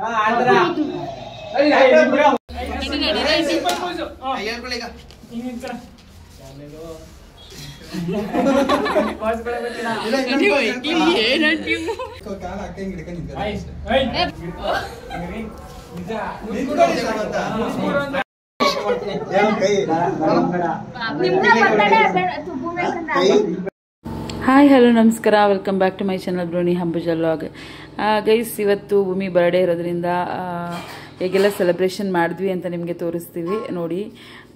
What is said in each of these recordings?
Hi hello ನಮಸ್ಕಾರ, welcome back to my channel ಬ್ರೋನಿ ಹಂಬುಜ ವ್ಲಾಗ್. ಗೈಸ್, ಇವತ್ತು ಭೂಮಿ ಬರ್ಡೇ ಇರೋದ್ರಿಂದ ಹೇಗೆಲ್ಲ ಸೆಲೆಬ್ರೇಷನ್ ಮಾಡಿದ್ವಿ ಅಂತ ನಿಮಗೆ ತೋರಿಸ್ತೀವಿ. ನೋಡಿ,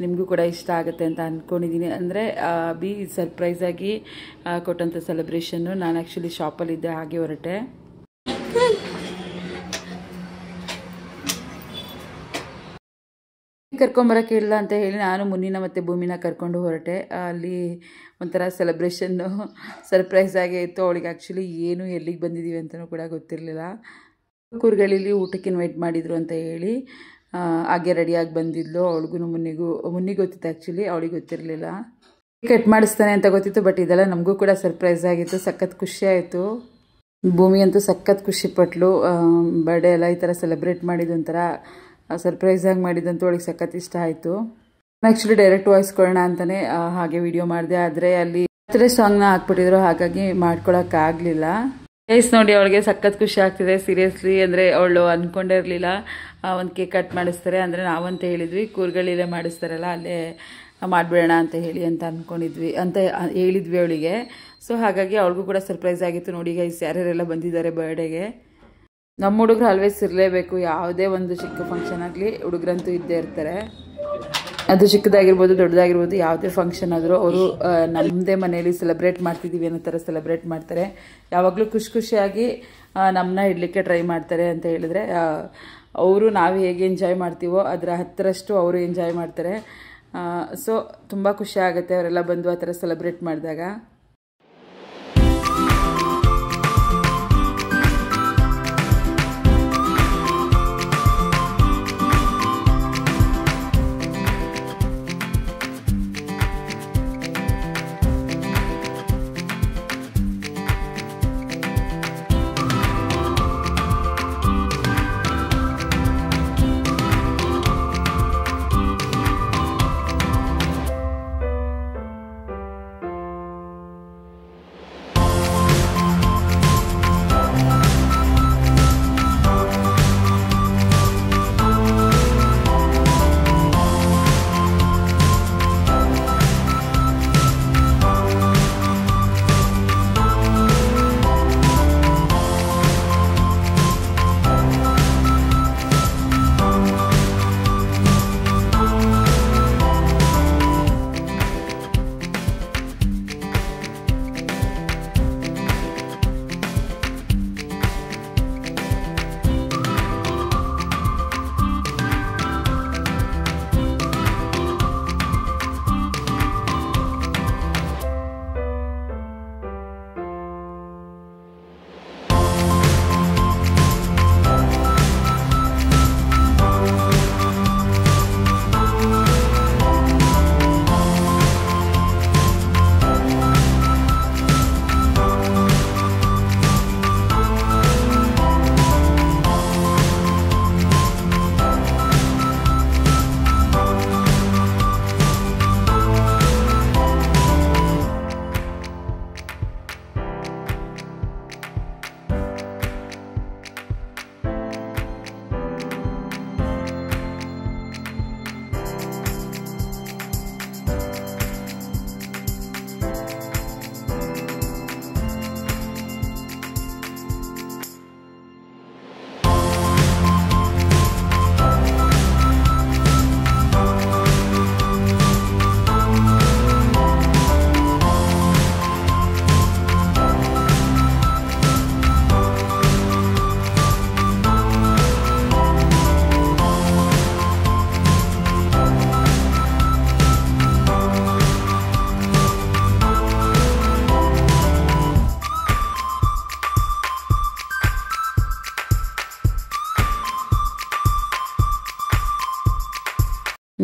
ನಿಮಗೂ ಕೂಡ ಇಷ್ಟ ಆಗುತ್ತೆ ಅಂತ ಅಂದ್ಕೊಂಡಿದ್ದೀನಿ. ಅಂದರೆ ಬಿ ಸರ್ಪ್ರೈಸ್ ಆಗಿ ಕೊಟ್ಟಂಥ ಸೆಲೆಬ್ರೇಷನ್ನು. ನಾನು ಆ್ಯಕ್ಚುಲಿ ಶಾಪಲ್ಲಿದ್ದೆ, ಹಾಗೆ ಹೊರಟೆ. ಕರ್ಕೊಂಬರೋಕೆ ಇಲ್ಲ ಅಂತ ಹೇಳಿ ನಾನು ಮುನ್ನಿನ ಮತ್ತು ಭೂಮಿನ ಕರ್ಕೊಂಡು ಹೊರಟೆ. ಅಲ್ಲಿ ಒಂಥರ ಸೆಲೆಬ್ರೇಷನ್ನು ಸರ್ಪ್ರೈಸ್ ಆಗೇ ಇತ್ತು. ಅವಳಿಗೆ ಆ್ಯಕ್ಚುಲಿ ಏನು ಎಲ್ಲಿಗೆ ಬಂದಿದ್ದೀವಿ ಅಂತಲೂ ಕೂಡ ಗೊತ್ತಿರಲಿಲ್ಲ. ಕೂರ್ಗಳಿಲಿ ಊಟಕ್ಕೆ ಇನ್ವೈಟ್ ಮಾಡಿದರು ಅಂತ ಹೇಳಿ ಹಾಗೆ ರೆಡಿಯಾಗಿ ಬಂದಿದ್ಲು. ಅವಳಿಗೂ ಮುನ್ನಿಗೆ ಗೊತ್ತಿತ್ತು, ಆ್ಯಕ್ಚುಲಿ ಅವಳಿಗೆ ಗೊತ್ತಿರಲಿಲ್ಲ. ಕಟ್ ಮಾಡಿಸ್ತಾನೆ ಅಂತ ಗೊತ್ತಿತ್ತು, ಬಟ್ ಇದೆಲ್ಲ ನಮಗೂ ಕೂಡ ಸರ್ಪ್ರೈಸ್ ಆಗಿತ್ತು. ಸಖತ್ ಖುಷಿ ಆಯಿತು. ಭೂಮಿ ಅಂತೂ ಸಖತ್ ಖುಷಿಪಟ್ಲು. ಬರ್ಡೇ ಎಲ್ಲ ಈ ಥರ ಸೆಲೆಬ್ರೇಟ್ ಮಾಡಿದ್ದು ಒಂಥರ ಸರ್ಪ್ರೈಸ್ ಆಗಿ ಮಾಡಿದಂತೂ ಅವಳಿಗೆ ಸಖತ್ ಇಷ್ಟ ಆಯಿತು. ಆ್ಯಕ್ಚುಲಿ ಡೈರೆಕ್ಟ್ ವಾಯ್ಸ್ ಕೊಡೋಣ ಅಂತಲೇ ಹಾಗೆ ವಿಡಿಯೋ ಮಾಡಿದೆ, ಆದರೆ ಅಲ್ಲಿ ಬರ್ತ್ಡೇ ಸಾಂಗ್ನ ಹಾಕ್ಬಿಟ್ಟಿದ್ರು, ಹಾಗಾಗಿ ಮಾಡ್ಕೊಳಕ್ಕಾಗಲಿಲ್ಲ. ಗೈಸ್ ನೋಡಿ, ಅವಳಿಗೆ ಸಖತ್ ಖುಷಿ ಆಗ್ತಿದೆ ಸೀರಿಯಸ್ಲಿ. ಅಂದರೆ ಅವಳು ಅಂದ್ಕೊಂಡೇ ಇರಲಿಲ್ಲ ಒಂದು ಕೇಕ್ ಕಟ್ ಮಾಡಿಸ್ತಾರೆ ಅಂದರೆ. ನಾವಂತ ಹೇಳಿದ್ವಿ ಕೂರ್ಗಳಿಲ್ಲೇ ಮಾಡಿಸ್ತಾರಲ್ಲ ಅಲ್ಲೇ ಮಾಡಿಬಿಡೋಣ ಅಂತ ಹೇಳಿ ಅಂತ ಅಂದ್ಕೊಂಡಿದ್ವಿ ಅಂತ ಹೇಳಿದ್ವಿ ಅವಳಿಗೆ. ಸೊ ಹಾಗಾಗಿ ಅವಳಿಗೂ ಕೂಡ ಸರ್ಪ್ರೈಸ್ ಆಗಿತ್ತು. ನೋಡಿ ಗೈಸ್, ಯಾರ್ಯಾರೆಲ್ಲ ಬಂದಿದ್ದಾರೆ ಬರ್ಡೇಗೆ. ನಮ್ಮ ಹುಡುಗರು ಆಲ್ವೇಸ್ ಇರಲೇಬೇಕು, ಯಾವುದೇ ಒಂದು ಚಿಕ್ಕ ಫಂಕ್ಷನ್ ಆಗಲಿ ಹುಡುಗರಂತೂ ಇದ್ದೇ ಇರ್ತಾರೆ. ಅದು ಚಿಕ್ಕದಾಗಿರ್ಬೋದು ದೊಡ್ಡದಾಗಿರ್ಬೋದು, ಯಾವುದೇ ಫಂಕ್ಷನ್ ಆದರೂ ಅವರು ನಮ್ಮದೇ ಮನೆಯಲ್ಲಿ ಸೆಲೆಬ್ರೇಟ್ ಮಾಡ್ತಿದ್ದೀವಿ ಅನ್ನೋ ಥರ ಸೆಲೆಬ್ರೇಟ್ ಮಾಡ್ತಾರೆ. ಯಾವಾಗಲೂ ಖುಷಿಯಾಗಿ ನಮ್ಮನ್ನ ಇಡಲಿಕ್ಕೆ ಟ್ರೈ ಮಾಡ್ತಾರೆ ಅಂತ ಹೇಳಿದ್ರೆ, ಅವರು ನಾವು ಹೇಗೆ ಎಂಜಾಯ್ ಮಾಡ್ತೀವೋ ಅದರ 10ರಷ್ಟು ಅವರು ಎಂಜಾಯ್ ಮಾಡ್ತಾರೆ. ಸೊ ತುಂಬ ಖುಷಿ ಆಗುತ್ತೆ ಅವರೆಲ್ಲ ಬಂದು ಆ ಥರ ಸೆಲೆಬ್ರೇಟ್ ಮಾಡಿದಾಗ.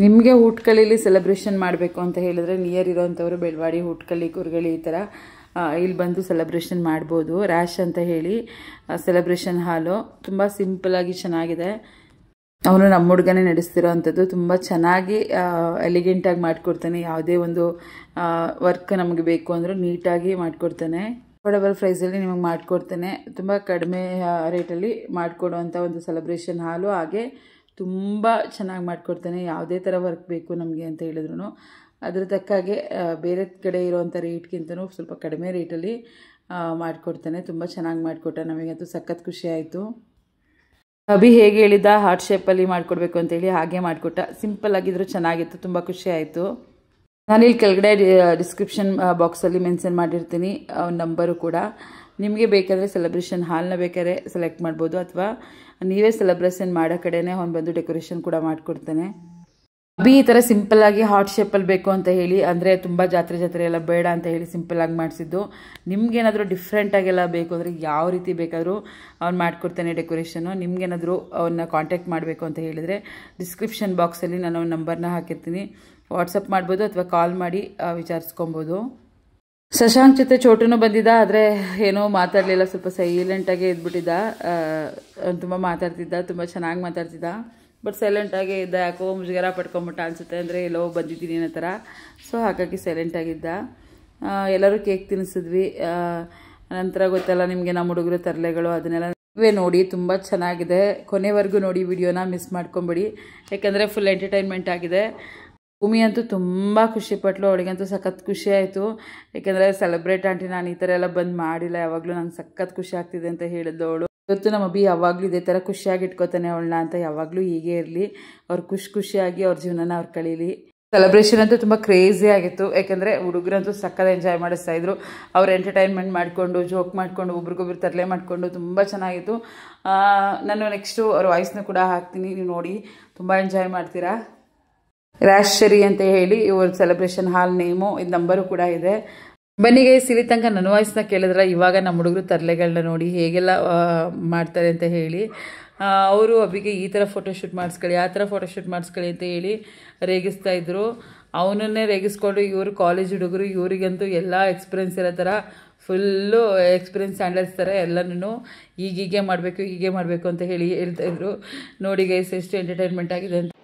ನಿಮಗೆ ಊಟಕಳ್ಳಿಲಿ ಸೆಲೆಬ್ರೇಷನ್ ಮಾಡಬೇಕು ಅಂತ ಹೇಳಿದ್ರೆ ನಿಯರ್ ಇರೋವಂಥವ್ರು ಬೆಳವಾಡಿ, ಊಟಕಳ್ಳಿ, ಕುರ್ಗಳಿ ಈ ಥರ ಇಲ್ಲಿ ಬಂದು ಸೆಲೆಬ್ರೇಷನ್ ಮಾಡ್ಬೋದು. ರ್ಯಾಶ್ ಅಂತ ಹೇಳಿ ಸೆಲೆಬ್ರೇಷನ್ ಹಾಲು ತುಂಬ ಸಿಂಪಲಾಗಿ ಚೆನ್ನಾಗಿದೆ. ಅವನು ನಮ್ಮ ಹುಡುಗನೇ ನಡೆಸ್ತಿರೋ ಅಂಥದ್ದು. ತುಂಬ ಚೆನ್ನಾಗಿ ಎಲಿಗೆಂಟಾಗಿ ಮಾಡಿಕೊಡ್ತಾನೆ. ಯಾವುದೇ ಒಂದು ವರ್ಕ್ ನಮಗೆ ಬೇಕು ಅಂದರೂ ನೀಟಾಗಿ ಮಾಡಿಕೊಡ್ತಾನೆ. ಅಫೋರ್ಡಬಲ್ ಪ್ರೈಸಲ್ಲಿ ನಿಮಗೆ ಮಾಡಿಕೊಡ್ತಾನೆ. ತುಂಬ ಕಡಿಮೆ ರೇಟಲ್ಲಿ ಮಾಡಿಕೊಡುವಂಥ ಒಂದು ಸೆಲೆಬ್ರೇಷನ್ ಹಾಲು. ಹಾಗೆ ತುಂಬ ಚೆನ್ನಾಗಿ ಮಾಡಿಕೊಡ್ತಾನೆ. ಯಾವುದೇ ಥರ ವರ್ಕ್ ಬೇಕು ನಮಗೆ ಅಂತ ಹೇಳಿದ್ರು ಅದ್ರ ತಕ್ಕಾಗೆ ಬೇರೆ ಕಡೆ ಇರೋವಂಥ ರೇಟ್ಗಿಂತನೂ ಸ್ವಲ್ಪ ಕಡಿಮೆ ರೇಟಲ್ಲಿ ಮಾಡಿಕೊಡ್ತಾನೆ. ತುಂಬ ಚೆನ್ನಾಗಿ ಮಾಡಿಕೊಟ್ಟ. ನಮಗಂತೂ ಸಖತ್ ಖುಷಿ ಆಯಿತು. ಅಭಿ ಹೇಗೆ ಹೇಳಿದ್ದ ಹಾರ್ಟ್ ಶೇಪಲ್ಲಿ ಮಾಡಿಕೊಡ್ಬೇಕು ಅಂತೇಳಿ ಹಾಗೆ ಮಾಡಿಕೊಟ್ಟ. ಸಿಂಪಲ್ ಆಗಿದ್ರು ಚೆನ್ನಾಗಿತ್ತು. ತುಂಬ ಖುಷಿ ಆಯಿತು. ನಾನಿಲ್ಲಿ ಕೆಳಗಡೆ ಡಿಸ್ಕ್ರಿಪ್ಷನ್ ಬಾಕ್ಸಲ್ಲಿ ಮೆನ್ಷನ್ ಮಾಡಿರ್ತೀನಿ ಅವ್ನ ನಂಬರು ಕೂಡ. ನಿಮಗೆ ಬೇಕಾದರೆ ಸೆಲೆಬ್ರೇಷನ್ ಹಾಲ್ನ ಬೇಕಾದ್ರೆ ಸೆಲೆಕ್ಟ್ ಮಾಡ್ಬೋದು, ಅಥವಾ ನೀವೇ ಸೆಲೆಬ್ರೇಷನ್ ಮಾಡೋ ಕಡೆನೇ ಅವ್ನು ಬಂದು ಡೆಕೋರೇಷನ್ ಕೂಡ ಮಾಡಿಕೊಡ್ತಾನೆ. ಅಭಿ ಈ ಥರ ಸಿಂಪಲ್ಲಾಗಿ ಹಾರ್ಟ್ ಶೇಪಲ್ಲಿ ಬೇಕು ಅಂತ ಹೇಳಿ, ಅಂದರೆ ತುಂಬ ಜಾತ್ರೆ ಎಲ್ಲ ಬೇಡ ಅಂತ ಹೇಳಿ ಸಿಂಪಲ್ಲಾಗಿ ಮಾಡಿಸಿದ್ದು. ನಿಮ್ಗೇನಾದರೂ ಡಿಫ್ರೆಂಟಾಗೆಲ್ಲ ಬೇಕು ಅಂದರೆ ಯಾವ ರೀತಿ ಬೇಕಾದರೂ ಅವ್ನು ಮಾಡಿಕೊಡ್ತಾನೆ ಡೆಕೋರೇಷನು. ನಿಮ್ಗೇನಾದರೂ ಅವನ್ನ ಕಾಂಟ್ಯಾಕ್ಟ್ ಮಾಡಬೇಕು ಅಂತ ಹೇಳಿದರೆ ಡಿಸ್ಕ್ರಿಪ್ಷನ್ ಬಾಕ್ಸಲ್ಲಿ ನಾನು ಅವ್ನ ನಂಬರ್ನ ಹಾಕಿರ್ತೀನಿ. ವಾಟ್ಸಪ್ ಮಾಡ್ಬೋದು ಅಥವಾ ಕಾಲ್ ಮಾಡಿ ವಿಚಾರಿಸ್ಕೊಬೋದು. ಶಶಾಂಕ್ ಜೊತೆ ಚೋಟುನು ಬಂದಿದ್ದ, ಆದರೆ ಏನೋ ಮಾತಾಡಲಿಲ್ಲ. ಸ್ವಲ್ಪ ಸೈಲೆಂಟಾಗಿ ಇದ್ಬಿಟ್ಟಿದ್ದ. ತುಂಬ ಮಾತಾಡ್ತಿದ್ದ, ತುಂಬ ಚೆನ್ನಾಗಿ ಮಾತಾಡ್ತಿದ್ದ. ಬಟ್ ಸೈಲೆಂಟಾಗಿ ಇದ್ದ. ಯಾಕೋ ಮುಜುಗರ ಪಡ್ಕೊಂಬಿಟ್ಟ ಅನಿಸುತ್ತೆ, ಅಂದರೆ ಎಲ್ಲೋ ಬಂದಿದ್ದೀನಿ ಅನ್ನೋ ಥರ. ಸೊ ಹಾಗಾಗಿ ಸೈಲೆಂಟಾಗಿದ್ದ. ಎಲ್ಲರೂ ಕೇಕ್ ತಿನ್ನಿಸಿದ್ವಿ. ನಂತರ ಗೊತ್ತಲ್ಲ ನಿಮಗೆ ನಮ್ಮ ಹುಡುಗರು ತರಲೆಗಳು, ಅದನ್ನೆಲ್ಲ ನೀವೇ ನೋಡಿ. ತುಂಬ ಚೆನ್ನಾಗಿದೆ. ಕೊನೆವರೆಗೂ ನೋಡಿ ವಿಡಿಯೋನ, ಮಿಸ್ ಮಾಡ್ಕೊಂಬಿಡಿ. ಯಾಕಂದರೆ ಫುಲ್ ಎಂಟರ್ಟೈನ್ಮೆಂಟ್ ಆಗಿದೆ. ಭೂಮಿ ಅಂತೂ ತುಂಬ ಖುಷಿಪಟ್ಲು. ಅವಳಿಗಂತೂ ಸಖತ್ ಖುಷಿ ಆಯಿತು. ಯಾಕೆಂದರೆ ಸೆಲೆಬ್ರೇಟ್ ಆಂಟಿ ನಾನು ಈ ಥರ ಎಲ್ಲ ಬಂದು ಮಾಡಿಲ್ಲ ಯಾವಾಗಲೂ, ನಂಗೆ ಸಖತ್ ಖುಷಿ ಆಗ್ತಿದೆ ಅಂತ ಹೇಳಿದ್ಲು ಅವಳು. ಇವತ್ತು ನಮ್ಮ ಅಭಿ ಯಾವಾಗಲೂ ಇದೇ ಥರ ಖುಷಿಯಾಗಿ ಇಟ್ಕೋತಾನೆ ಅವಳನ್ನ ಅಂತ. ಯಾವಾಗಲೂ ಹೀಗೆ ಇರಲಿ, ಅವ್ರು ಖುಷಿಯಾಗಿ ಅವ್ರ ಜೀವನನ ಅವ್ರು ಕಳೀಲಿ. ಸೆಲೆಬ್ರೇಷನ್ ಅಂತೂ ತುಂಬ ಕ್ರೇಜಿ ಆಗಿತ್ತು. ಯಾಕೆಂದರೆ ಹುಡುಗರಂತೂ ಸಖತ್ ಎಂಜಾಯ್ ಮಾಡಿಸ್ತಾಯಿದ್ರು. ಅವ್ರು ಎಂಟರ್ಟೈನ್ಮೆಂಟ್ ಮಾಡಿಕೊಂಡು, ಜೋಕ್ ಮಾಡಿಕೊಂಡು, ಒಬ್ರಿಗೊಬ್ರು ತರಲೆ ಮಾಡಿಕೊಂಡು ತುಂಬ ಚೆನ್ನಾಗಿತ್ತು. ನಾನು ನೆಕ್ಸ್ಟು ಅವ್ರ ವಾಯ್ಸ್ನ ಕೂಡ ಹಾಕ್ತೀನಿ, ನೀವು ನೋಡಿ. ತುಂಬ ಎಂಜಾಯ್ ಮಾಡ್ತೀರಾ. ರ್ಯಾಶರಿ ಅಂತ ಹೇಳಿ ಇವ್ರ ಸೆಲೆಬ್ರೇಷನ್ ಹಾಲ್ ನೇಮು, ಇದು ನಂಬರು ಕೂಡ ಇದೆ. ಬನ್ನಿಗೆ ಇಲ್ಲಿ ತನಕ ನನ್ನ ವಾಯ್ಸ್ನ ಕೇಳಿದ್ರೆ ಇವಾಗ ನಮ್ಮ ಹುಡುಗರು ತರಲೆಗಳನ್ನ ನೋಡಿ ಹೇಗೆಲ್ಲ ಮಾಡ್ತಾರೆ ಅಂತ ಹೇಳಿ. ಅವರು ಅಭಿಗೆ ಈ ಥರ ಫೋಟೋಶೂಟ್ ಮಾಡಿಸ್ಕೊಳ್ಳಿ, ಆ ಥರ ಫೋಟೋಶೂಟ್ ಮಾಡಿಸ್ಕೊಳ್ಳಿ ಅಂತ ಹೇಳಿ ರೇಗಿಸ್ತಾ ಇದ್ರು. ಅವನನ್ನೇ ರೇಗಿಸ್ಕೊಂಡು ಇವರು ಕಾಲೇಜ್ ಹುಡುಗರು, ಇವರಿಗಂತೂ ಎಲ್ಲ ಎಕ್ಸ್ಪೀರಿಯೆನ್ಸ್ ಇರೋ ಥರ ಫುಲ್ಲು ಎಕ್ಸ್ಪೀರಿಯೆನ್ಸ್ ಹ್ಯಾಂಡಲ್ಸ್ ಥರ ಎಲ್ಲನೂ ಹೀಗೆ ಮಾಡಬೇಕು ಅಂತ ಹೇಳಿ ಹೇಳ್ತಾಯಿದ್ರು. ನೋಡಿ ಗೈಸ್ ಎಷ್ಟು ಎಂಟರ್ಟೈನ್ಮೆಂಟ್ ಆಗಿದೆ ಅಂತ.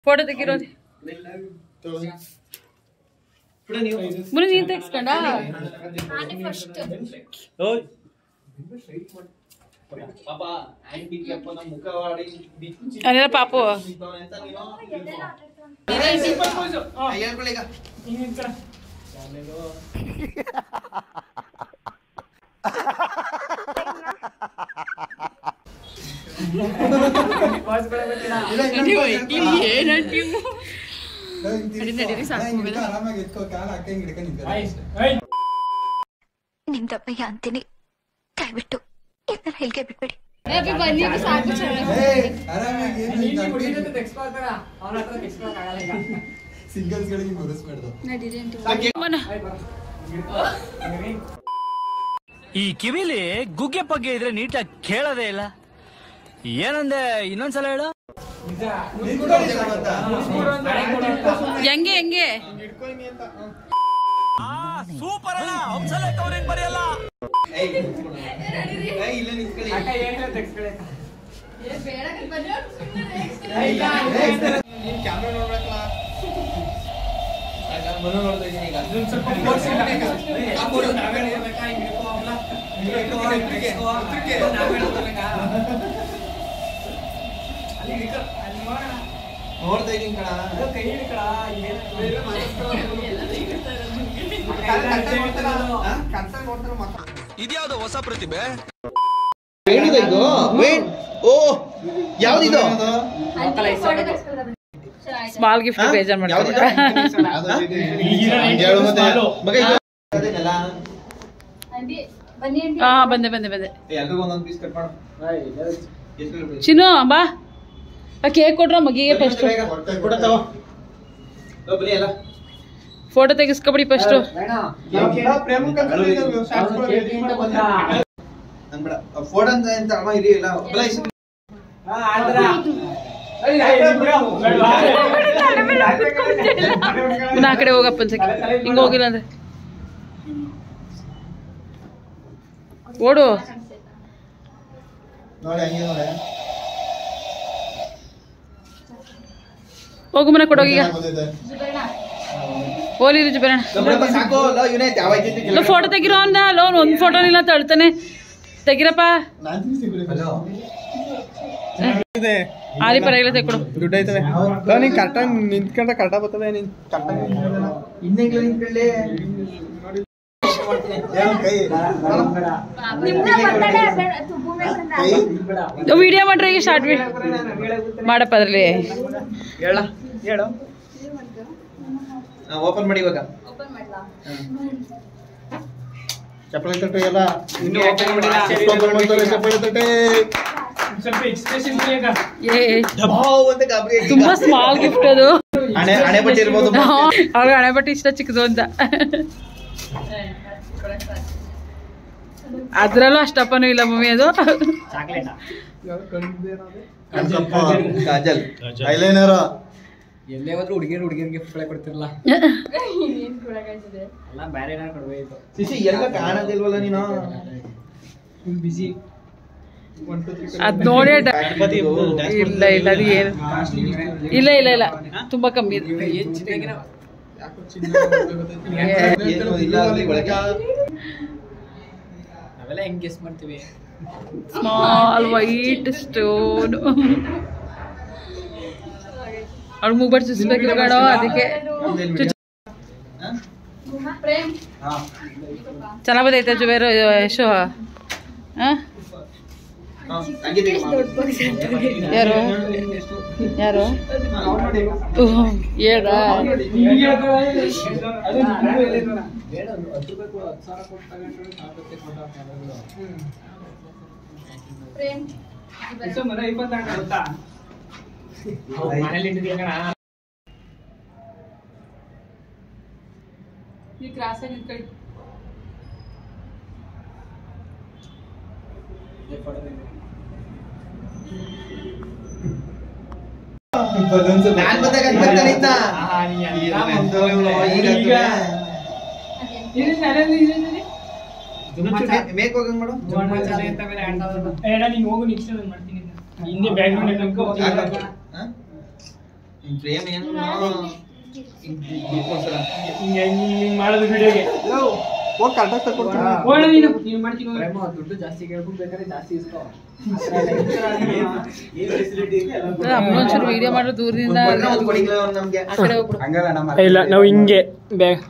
ಫೋಟೋ ತೆಗಿರೋದು ಮುನಿ ನೀನ್ ತೆಗಿಸ್ಕೊಂಡ ಅದೆಲ್ಲ ಪಾಪು ನಿಮ್ದಪ್ಪಯ್ಯ ಅಂತೀನಿ, ದಯವಿಟ್ಟು ಇದನ್ನ ಹೇಳಿಕೆ ಬಿಟ್ಬಿಡಿ. ಈ ಕಿವಿಲಿ ಗುಗ್ಗೆ ಪಗ್ಗೆ ಇದ್ರೆ ನೀಟಾಗಿ ಕೇಳೋದೇ ಇಲ್ಲ. ಏನಂದೆ ಇನ್ನೊಂದ್ಸಲ ಹೇಳು. ಹೆಂಗೆ ಸೂಪರ್ ಅಲ್ಲ, ಒಂದ್ಸಲ ಕವರಿಂಗ್ ಬರೆಯಲ್ಲ. ನೋಡ್ತಾ ಇದೀನಿ ಕಣ, ಕೈ ಹಿಡ್ಕಳ. ಕರ್ತ ನೋಡ್ತಾರ ಇದ್ಯಾವುದೋ ಹೊಸ ಪ್ರತಿಭೆ. ಇದು ವೇಟ್ ಓ ಯಾವ್ದಿದು ಸ್ಮಾಲ್ ಗಿಫ್ಟ್ ಬೇಜಾರ್ ಮಾಡ್ತಾರೆ. ಹಾ ಬಂದೆ ಚಿನ್ನು ಬಾ ಕೇಕ್ ಕೊಡ್ರ ಮಗಿಗೆ ಫಸ್ಟ್ ಫೋಟೋ ತೆಗಿಸ್ಕೊಬಿಡಿ ಫಸ್ಟ್. ಫೋಟೋ ಅಂತ ಅಮ್ಮ ಇರಲಿಲ್ಲ ಆ ಕಡೆ ಹೋಗಪ್ಪ ಅನ್ಸಕ್ಕೆ ಹಿಂಗ ಹೋಗಿಲ್ಲ ಅಂದ್ರೆ ಓಡು. ಹೋಗು ಮನೆ ಕೊಡೋಗೀಗ ಓಲಿ ಜುಬೇರಣ ಫೋಟೋ ತೆಗಿರೋ ಅಂದ ಲೋನ್ ಒಂದ್ ಫೋಟೋ ಇಲ್ಲ ತಳ್ತಾನೆ ತೆಗಿರಪ್ಪ. ಆಲಿ ಪರವಾಗಿಲ್ಲ ತೆಕ್ಕೊಡು ದುಡ್ಡು ಐತವೆ ನೀನ್ ಕರೆಕ್ಟಾಗಿ ನಿಂತ್ಕೊಂಡ್ರೆ ಕರೆಕ್ಟಾಗಿ ಬರ್ತವೆ. ನೀನ್ ವಿಡಿಯೋ ಮಾಡ್ರಿ ಈಗ ಶಾರ್ಟ್ ಮಾಡಪ್ಪ ಅದ್ರಲ್ಲಿ ಹೇಳು ಓಪನ್ ಮಾಡಿ ಇವಾಗ ಚಪ್ಪಲಿ ತಟ್ಟೆ ಎಲ್ಲ ತುಂಬಾ ಸ್ಮಾಲ್ ಗಿಫ್ಟ್ ಅದು. ಹಣೆ ಬಟ್ಟೆ ಇರ್ಬೋದು ಅವ್ರಿಗೆ ಹಣೆ ಬಟ್ಟೆ ಇಷ್ಟ ಚಿಕ್ಕದು ಅಂತ ಅದ್ರಲ್ಲೂ ಅಷ್ಟಪ್ಪನೂ ಇಲ್ಲ ಮಮ್ಮಿ ಅದು. ಕಾಜಲ್ ಐಲೈನರ್ ಎಲ್ಲೇ ಹೋದ್ರು ಹುಡುಗಿಯರಿಗೆ ಗಿಫ್ಟ್ ಕೊಡ್ತಿರಲ್ಲ ಎಲ್ಲ ಬೇರೆ ಏನಾರು ಕೊಡ್ಬೇಕು. ಶಿಶಿ ಎಲ್ಲ ಕಾಣದಿಲ್ವಲ್ಲ ನೀನು ಬಿಸಿ ಅದ್ ನೋಡಿ ಇಲ್ಲ ಅದು ಏನು ಇಲ್ಲ ತುಂಬಾ ಕಮ್ಮಿ ಇದೆ. ನಾವೆಲ್ಲ ಹೆಂಗ್ ಗೆಸ್ ಮಾಡ್ತೀವಿ. ಸ್ಮಾಲ್ ವೈಟ್ ಸ್ಟೋನ್ ಅವ್ಳು ಮೂಬರ್ ಚುಚ್ಬೇಕಿಲ್ಲ ಕಣೋ ಅದಕ್ಕೆ ಚೆನ್ನಾಗ್ ಬಂದೈತೆ ಜುಬೇರು ಯಶು. ಯಾರು ಯಾರು ಹೇಳ ಕ್ರಾಸ್ ಆಗಿ ನಿಂತ್ಕೊಳ್ಳಿ. ನಾನ್ ಬಂದಾಗ ಮೇಕ್ ಹೋಗಂಗ್ ಮಾಡು. ಪ್ರೇಮ್ ಏನು ಮಾಡೋದು ವಿಡಿಯೋಗೆ ಹೋಗಿ ಕರೆಕ್ಟಾಗಿ ತಗೊಡ್ತೀನಿ. ದುಡ್ಡು ಜಾಸ್ತಿ ಕೇಳ್ಬಿಟ್ಟು ಬೇಕಾದ್ರೆ ಜಾಸ್ತಿ ಇಸ್ಕೋ. ಒಂಚೂರು ವಿಡಿಯೋ ಮಾಡೋ ದೂರದಿಂದ ನಮ್ಗೆ ಆ ಕಡೆ ಹೋಗ್ಬಿಡು. ಇಲ್ಲ ನಾವು ಹಿಂಗೆ ಬ್ಯಾಗ್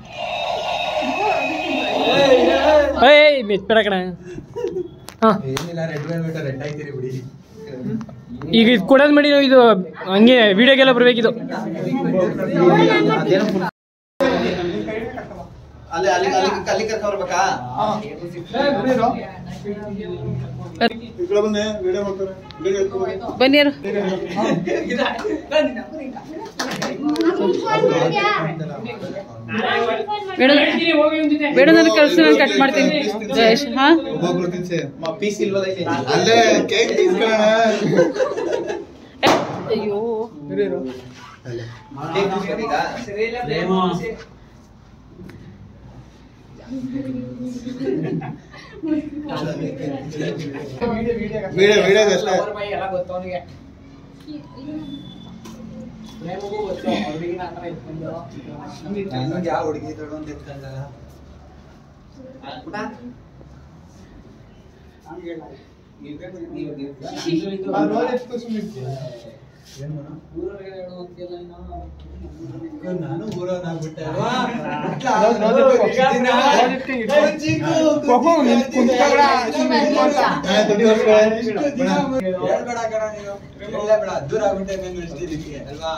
ಮೆಚ್ಬೇಡ ಕಣ. ಈಗ ಇದು ಕೊಡೋದು ಮಾಡಿ ನಾವು ಇದು ಹಂಗೆ ವಿಡಿಯೋಗೆಲ್ಲ ಬರ್ಬೇಕಿದು. ಅಲ್ಲಿ ಅಲ್ಲಿ ಅಲ್ಲಿ ಕರ್ಕೊಂಡ್ಬರ್ಬೇಕಾ? ಬನ್ನಿ ಯಾರು ಬೇಡ ನನಗೆ ಕಳ್ಸಿ ನಾನು ಕಟ್ ಮಾಡ್ತೀನಿ. ಜಯೇಶ್ ಹಾ ಪೀಸ್ ಇಲ್ವಲ್ಲ ಅಲ್ಲೇ ಕೇಕ್ తీసుకురా. ಅಯ್ಯೋ ವಿಡಿಯೋ ಅಷ್ಟೇ. ಯಾವ ಹುಡುಗಿ ತಗೊಂಡು ನಾನು ಊರವನಾಗ್ಬಿಟ್ಟೆ ದೂರ ಆಗ್ಬಿಟ್ಟೆ ಅಲ್ವಾ.